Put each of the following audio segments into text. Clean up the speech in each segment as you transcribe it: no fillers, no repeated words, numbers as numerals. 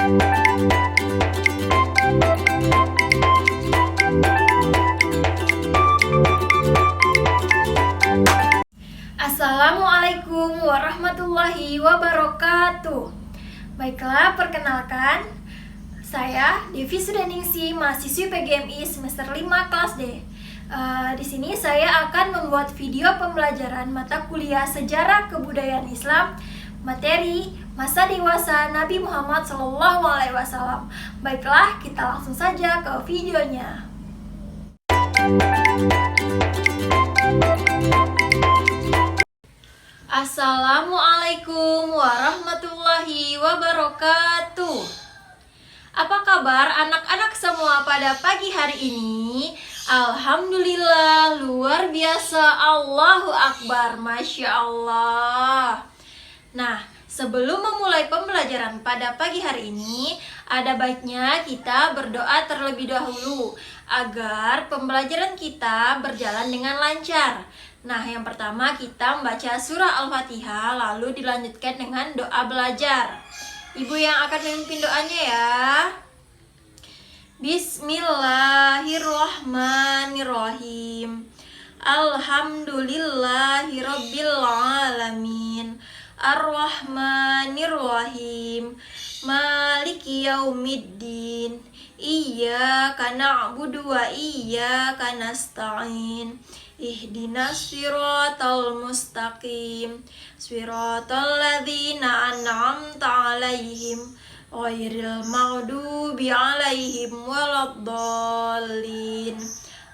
Assalamualaikum warahmatullahi wabarakatuh. Baiklah, perkenalkan, saya Devi Sudaningsi, mahasiswi PGMI semester 5 kelas D. Di sini saya akan membuat video pembelajaran mata kuliah Sejarah Kebudayaan Islam, materi masa dewasa Nabi Muhammad SAW. Baiklah, kita langsung saja ke videonya. Assalamualaikum warahmatullahi wabarakatuh. Apa kabar anak-anak semua pada pagi hari ini? Alhamdulillah, luar biasa, Allahu Akbar, Masya Allah. Nah, sebelum memulai pembelajaran pada pagi hari ini, ada baiknya kita berdoa terlebih dahulu agar pembelajaran kita berjalan dengan lancar. Nah, yang pertama kita membaca surah Al-Fatihah, lalu dilanjutkan dengan doa belajar. Ibu yang akan memimpin doanya ya. Bismillahirrahmanirrahim. Alhamdulillahirabbil alamin. Ar-Rahmanir-Rahim. Maliki yaumiddin. Iyyaka na'budu wa iyyaka nasta'in. Ihdinas siratal mustaqim. Siratal ladzina an'amta 'alaihim ghairil maghdubi 'alaihim waladdallin.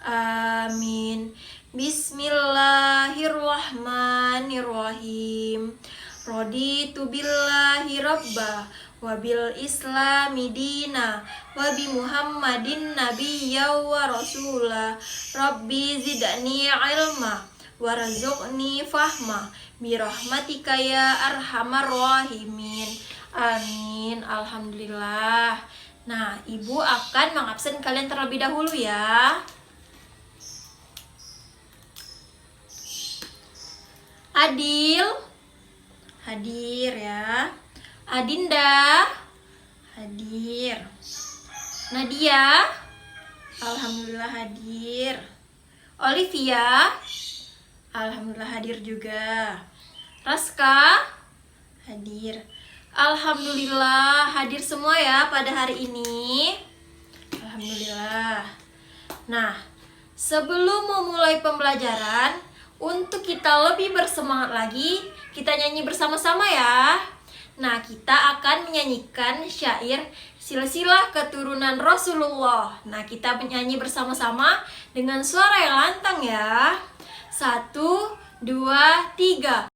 Amin. Bismillahirrahmanirrahim. Raditu billahi rabba wa bil islami dina wa bi muhammadin nabiyya wa rasula. Rabbi zidni ilma warzuqni fahma bi rahmatika ya arhamar rahimin. Amin. Alhamdulillah. Nah, ibu akan mengabsen kalian terlebih dahulu ya. Adil hadir ya. Adinda hadir. Nadia alhamdulillah hadir. Olivia alhamdulillah hadir juga. Raska hadir. Alhamdulillah hadir semua ya pada hari ini. Alhamdulillah. Nah, sebelum memulai pembelajaran, untuk kita lebih bersemangat lagi, kita nyanyi bersama-sama ya. Nah, kita akan menyanyikan syair silsilah keturunan Rasulullah. Nah, kita menyanyi bersama-sama dengan suara yang lantang ya. 1, 2, 3.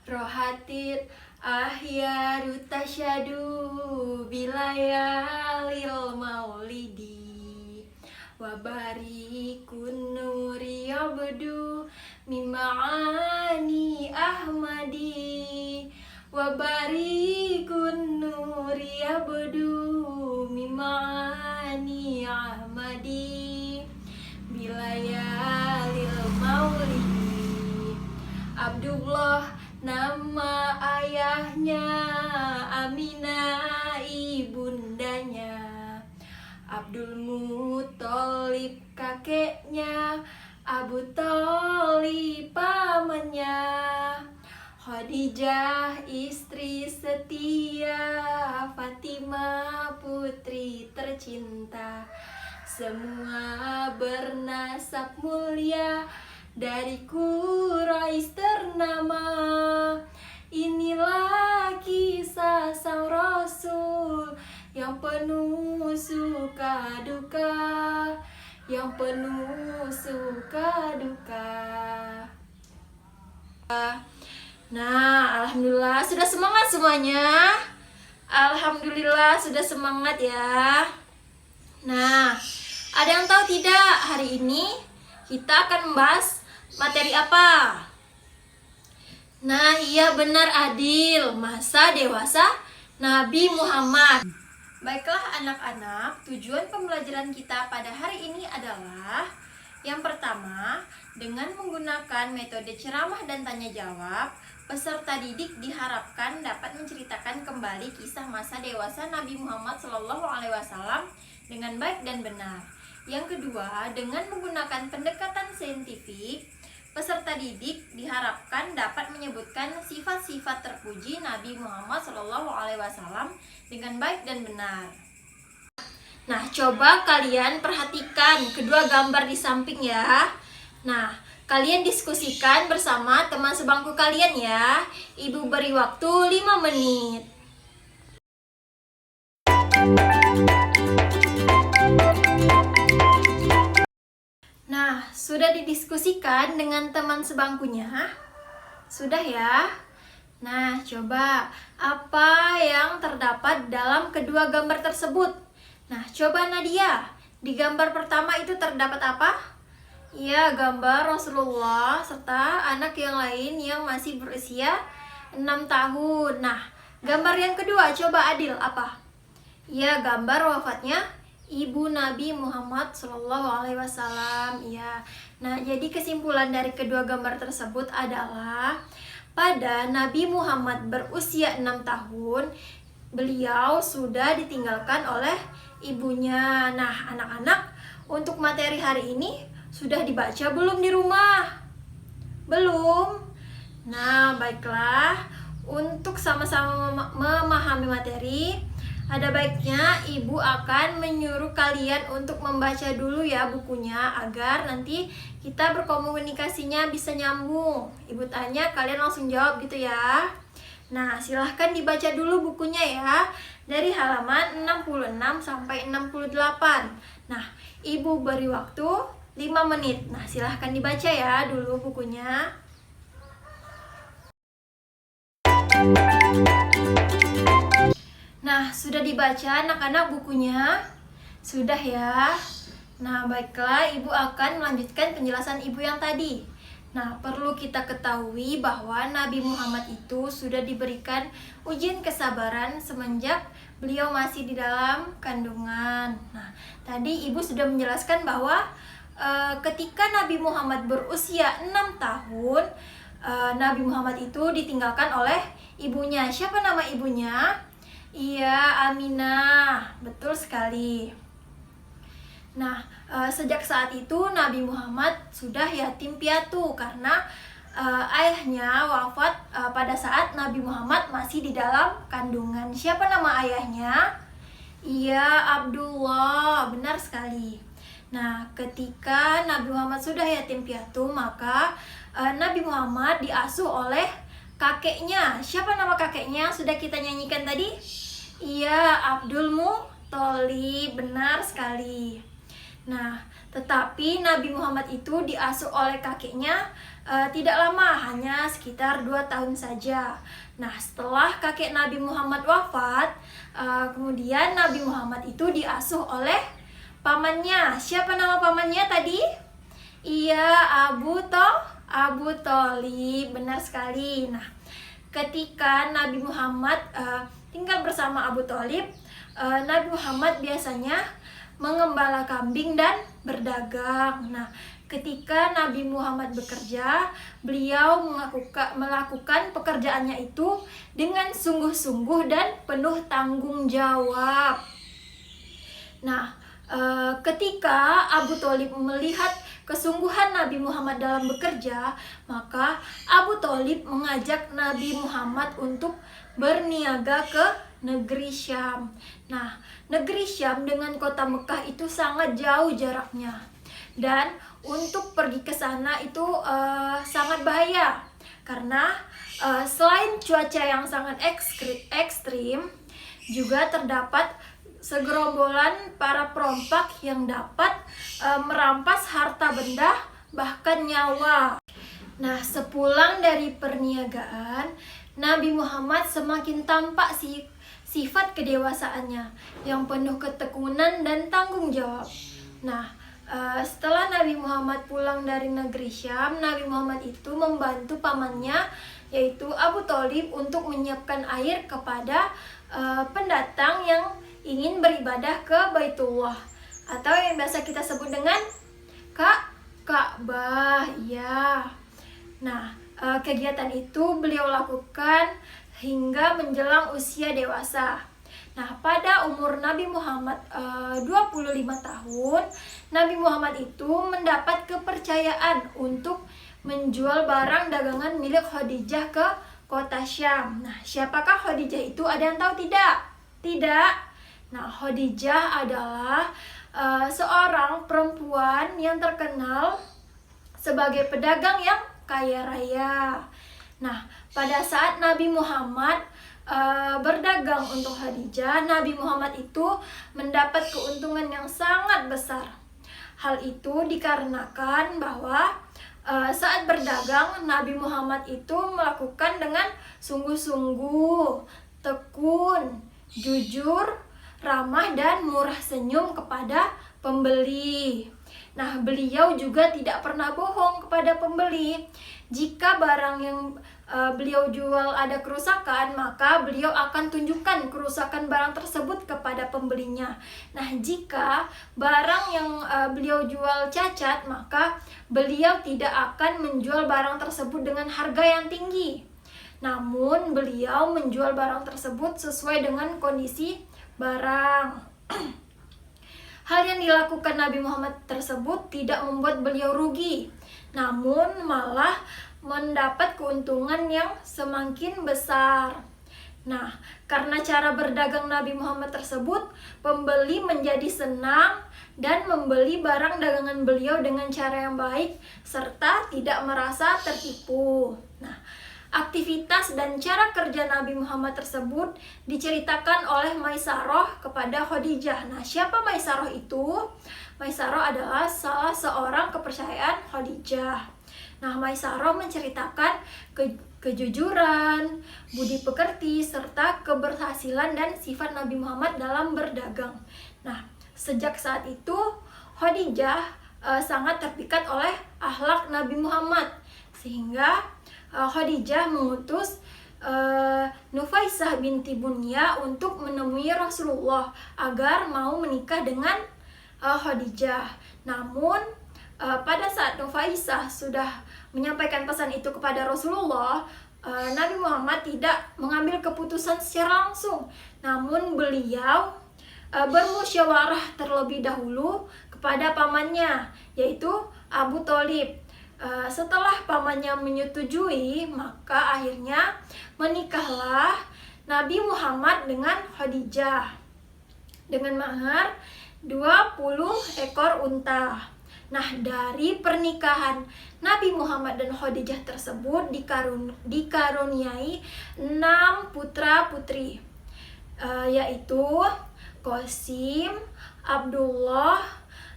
Rohatit ahyaru tasyadu bilayalil maulidi wabarikun nuri yabdu mima'ani ahmadi wabarikun nuri yabdu mima'ani ahmadi bilayalil maulidi. Abdullah nama ayahnya, Aminah ibundanya, Abdul Muthalib kakeknya, Abu Thalib pamannya, Khadijah istri setia, Fatimah putri tercinta. Semua bernasab mulia, dari Quraisy ternama. Inilah kisah sang Rasul yang penuh suka duka, yang penuh suka duka. Nah, alhamdulillah sudah semangat semuanya. Alhamdulillah sudah semangat ya. Nah, ada yang tahu tidak hari ini kita akan membahas materi apa? Nah, iya benar Adil, masa dewasa Nabi Muhammad. Baiklah anak-anak, tujuan pembelajaran kita pada hari ini adalah yang pertama, dengan menggunakan metode ceramah dan tanya jawab, Peserta didik diharapkan dapat menceritakan kembali kisah masa dewasa Nabi Muhammad SAW dengan baik dan benar. Yang kedua, dengan menggunakan pendekatan saintifik, peserta didik diharapkan dapat menyebutkan sifat-sifat terpuji Nabi Muhammad SAW dengan baik dan benar. Nah, coba kalian perhatikan kedua gambar di samping ya. Nah, kalian diskusikan bersama teman sebangku kalian ya. Ibu beri waktu 5 menit. Nah, sudah didiskusikan dengan teman sebangkunya? Sudah ya? Nah, coba apa yang terdapat dalam kedua gambar tersebut? Nah, coba Nadia, di gambar pertama itu terdapat apa? Ya, gambar Rasulullah serta anak yang lain yang masih berusia 6 tahun. Nah, gambar yang kedua coba Adil apa? Ya, gambar wafatnya ibu Nabi Muhammad SAW. Ya. Nah, jadi kesimpulan dari kedua gambar tersebut adalah pada Nabi Muhammad berusia 6 tahun, beliau sudah ditinggalkan oleh ibunya. Nah, anak-anak, untuk materi hari ini sudah dibaca belum di rumah? Belum? Nah, baiklah. Untuk sama-sama memahami materi, ada baiknya ibu akan menyuruh kalian untuk membaca dulu ya bukunya, agar nanti kita berkomunikasinya bisa nyambung. Ibu tanya, kalian langsung jawab gitu ya. Nah, silahkan dibaca dulu bukunya ya, dari halaman 66 sampai 68. Nah, ibu beri waktu 5 menit. Nah, silahkan dibaca ya dulu bukunya. Nah, sudah dibaca anak-anak bukunya? Sudah ya? Nah, baiklah, ibu akan melanjutkan penjelasan ibu yang tadi. Nah, perlu kita ketahui bahwa Nabi Muhammad itu sudah diberikan ujian kesabaran semenjak beliau masih di dalam kandungan. Nah, tadi ibu sudah menjelaskan bahwa ketika Nabi Muhammad berusia 6 tahun, Nabi Muhammad itu ditinggalkan oleh ibunya. Siapa nama ibunya? Iya, Aminah. Betul sekali. Nah, sejak saat itu Nabi Muhammad sudah yatim piatu karena ayahnya wafat pada saat Nabi Muhammad masih di dalam kandungan. Siapa nama ayahnya? Iya, Abdullah. Benar sekali. Nah, ketika Nabi Muhammad sudah yatim piatu, maka Nabi Muhammad diasuh oleh kakeknya. Siapa nama kakeknya? Sudah kita nyanyikan tadi? Iya, Abdul Muthalib. Benar sekali. Nah, tetapi Nabi Muhammad itu diasuh oleh kakeknya tidak lama, hanya sekitar 2 tahun saja. Nah, setelah kakek Nabi Muhammad wafat, kemudian Nabi Muhammad itu diasuh oleh pamannya. Siapa nama pamannya tadi? Iya, Abu Thalib. Benar sekali. Nah, ketika Nabi Muhammad tinggal bersama Abu Thalib, Nabi Muhammad biasanya mengembala kambing dan berdagang. Nah, ketika Nabi Muhammad bekerja, beliau melakukan pekerjaannya itu dengan sungguh-sungguh dan penuh tanggung jawab. Nah, ketika Abu Thalib melihat kesungguhan Nabi Muhammad dalam bekerja, maka Abu Thalib mengajak Nabi Muhammad untuk berniaga ke negeri Syam. Nah, negeri Syam dengan kota Mekah itu sangat jauh jaraknya. Dan untuk pergi ke sana itu sangat bahaya. Karena selain cuaca yang sangat ekstrim, juga terdapat segerombolan para perompak yang dapat merampas harta benda, bahkan nyawa. Nah, sepulang dari perniagaan, Nabi Muhammad semakin tampak sifat kedewasaannya yang penuh ketekunan dan tanggung jawab. Nah, setelah Nabi Muhammad pulang dari negeri Syam, Nabi Muhammad itu membantu pamannya, yaitu Abu Thalib, untuk menyiapkan air kepada pendatang yang ingin beribadah ke Baitullah, atau yang biasa kita sebut dengan Ka'bah. Ya. Nah, kegiatan itu beliau lakukan hingga menjelang usia dewasa. Nah, pada umur Nabi Muhammad 25 tahun, Nabi Muhammad itu mendapat kepercayaan untuk menjual barang dagangan milik Khadijah ke kota Syam. Nah, siapakah Khadijah itu? Ada yang tahu tidak? Tidak. Nah, Khadijah adalah seorang perempuan yang terkenal sebagai pedagang yang kaya raya. Nah, pada saat Nabi Muhammad berdagang untuk Khadijah, Nabi Muhammad itu mendapat keuntungan yang sangat besar. Hal itu dikarenakan bahwa saat berdagang, Nabi Muhammad itu melakukan dengan sungguh-sungguh, tekun, jujur, ramah, dan murah senyum kepada pembeli. Nah, beliau juga tidak pernah bohong kepada pembeli. Jika barang yang beliau jual ada kerusakan, maka beliau akan tunjukkan kerusakan barang tersebut kepada pembelinya. Nah, jika barang yang beliau jual cacat, maka beliau tidak akan menjual barang tersebut dengan harga yang tinggi. Namun, beliau menjual barang tersebut sesuai dengan kondisi barang. Hal yang dilakukan Nabi Muhammad tersebut tidak membuat beliau rugi, namun malah mendapat keuntungan yang semakin besar. Nah, karena cara berdagang Nabi Muhammad tersebut, pembeli menjadi senang dan membeli barang dagangan beliau dengan cara yang baik serta tidak merasa tertipu. Nah, aktivitas dan cara kerja Nabi Muhammad tersebut diceritakan oleh Maisarah kepada Khadijah. Nah, siapa Maisarah itu? Maisarah adalah salah seorang kepercayaan Khadijah. Nah, Maisarah menceritakan kejujuran, budi pekerti, serta keberhasilan dan sifat Nabi Muhammad dalam berdagang. Nah, sejak saat itu Khadijah sangat terpikat oleh akhlak Nabi Muhammad, sehingga Khadijah mengutus Nufaisah binti Bunya untuk menemui Rasulullah agar mau menikah dengan Khadijah. Namun pada saat Nufaisah sudah menyampaikan pesan itu kepada Rasulullah, Nabi Muhammad tidak mengambil keputusan secara langsung, namun beliau bermusyawarah terlebih dahulu kepada pamannya, yaitu Abu Thalib. Setelah pamannya menyetujui, maka akhirnya menikahlah Nabi Muhammad dengan Khadijah dengan mahar 20 ekor unta. Nah, dari pernikahan Nabi Muhammad dan Khadijah tersebut dikaruniai 6 putra-putri, yaitu Qasim, Abdullah,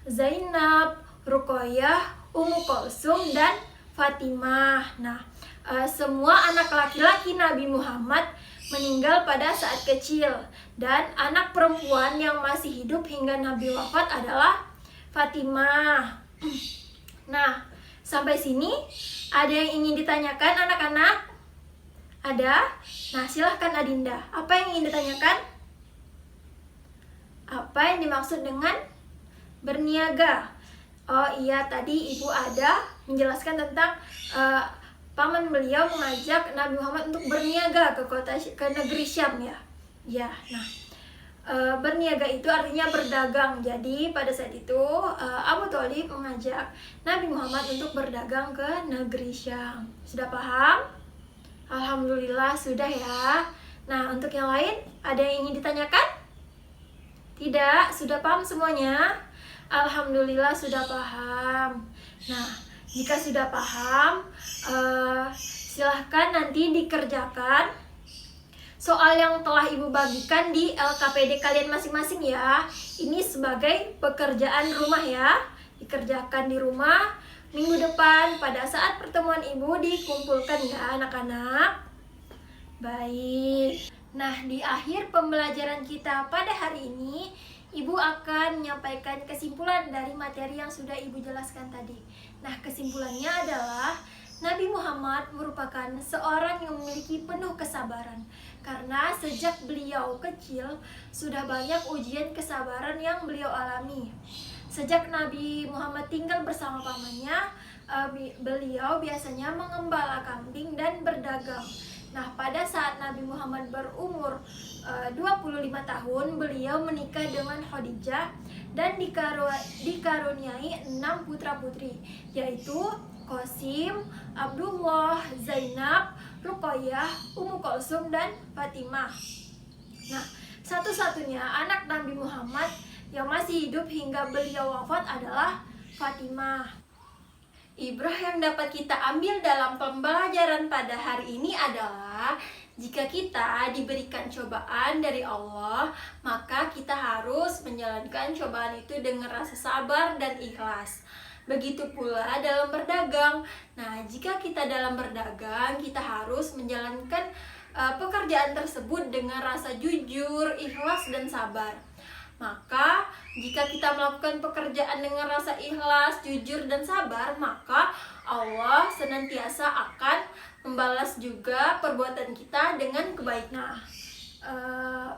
Zainab, Ruqayyah, Ummu Kulsum, dan Fatimah. Nah, semua anak laki-laki Nabi Muhammad meninggal pada saat kecil, dan anak perempuan yang masih hidup hingga Nabi wafat adalah Fatimah. Nah, sampai sini ada yang ingin ditanyakan anak-anak? Ada? Nah, silahkan Adinda. Apa yang ingin ditanyakan? Apa yang dimaksud dengan berniaga? Oh iya, tadi Ibu Ada menjelaskan tentang paman beliau mengajak Nabi Muhammad untuk berniaga ke negeri Syam ya. Ya, nah berniaga itu artinya berdagang. Jadi pada saat itu Abu Thalib mengajak Nabi Muhammad untuk berdagang ke negeri Syam. Sudah paham? Alhamdulillah sudah ya. Nah, untuk yang lain ada yang ingin ditanyakan? Tidak? Sudah paham semuanya? Alhamdulillah sudah paham. Nah, jika sudah paham, silahkan nanti dikerjakan soal yang telah Ibu bagikan di LKPD kalian masing-masing ya. Ini sebagai pekerjaan rumah ya. Dikerjakan di rumah. Minggu depan pada saat pertemuan Ibu dikumpulkan ya anak-anak. Baik. Nah, di akhir pembelajaran kita pada hari ini, Ibu akan menyampaikan kesimpulan dari materi yang sudah Ibu jelaskan tadi. Nah, kesimpulannya adalah Nabi Muhammad merupakan seorang yang memiliki penuh kesabaran, karena sejak beliau kecil sudah banyak ujian kesabaran yang beliau alami. Sejak Nabi Muhammad tinggal bersama pamannya, beliau biasanya mengembala kambing dan berdagang. Nah, pada saat Nabi Muhammad berumur 25 tahun, beliau menikah dengan Khadijah dan dikaruniai 6 putra-putri, yaitu Qasim, Abdullah, Zainab, Ruqayyah, Ummu Kulsum, dan Fatimah. Nah, satu-satunya anak Nabi Muhammad yang masih hidup hingga beliau wafat adalah Fatimah. Ibrah yang dapat kita ambil dalam pembelajaran pada hari ini adalah jika kita diberikan cobaan dari Allah, maka kita harus menjalankan cobaan itu dengan rasa sabar dan ikhlas. Begitu pula dalam berdagang. Nah, jika kita dalam berdagang, kita harus menjalankan pekerjaan tersebut dengan rasa jujur, ikhlas, dan sabar. Maka jika kita melakukan pekerjaan dengan rasa ikhlas, jujur, dan sabar, maka Allah senantiasa akan membalas juga perbuatan kita dengan kebaikan.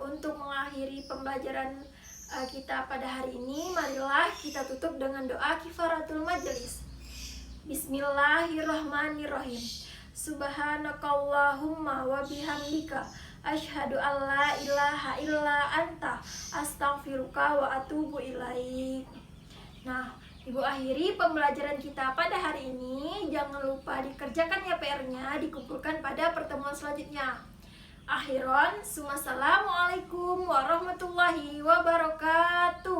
Untuk mengakhiri pembelajaran kita pada hari ini, marilah kita tutup dengan doa kifaratul majelis. Bismillahirrahmanirrahim. Subhanakallahumma wa bihamdika asyhadu an la ilaha illa anta astaghfiruka wa atubu ilaik. Nah, Ibu akhiri pembelajaran kita pada hari ini. Jangan lupa dikerjakan ya PR-nya, dikumpulkan pada pertemuan selanjutnya. Akhiron, assalamualaikum warahmatullahi wabarakatuh.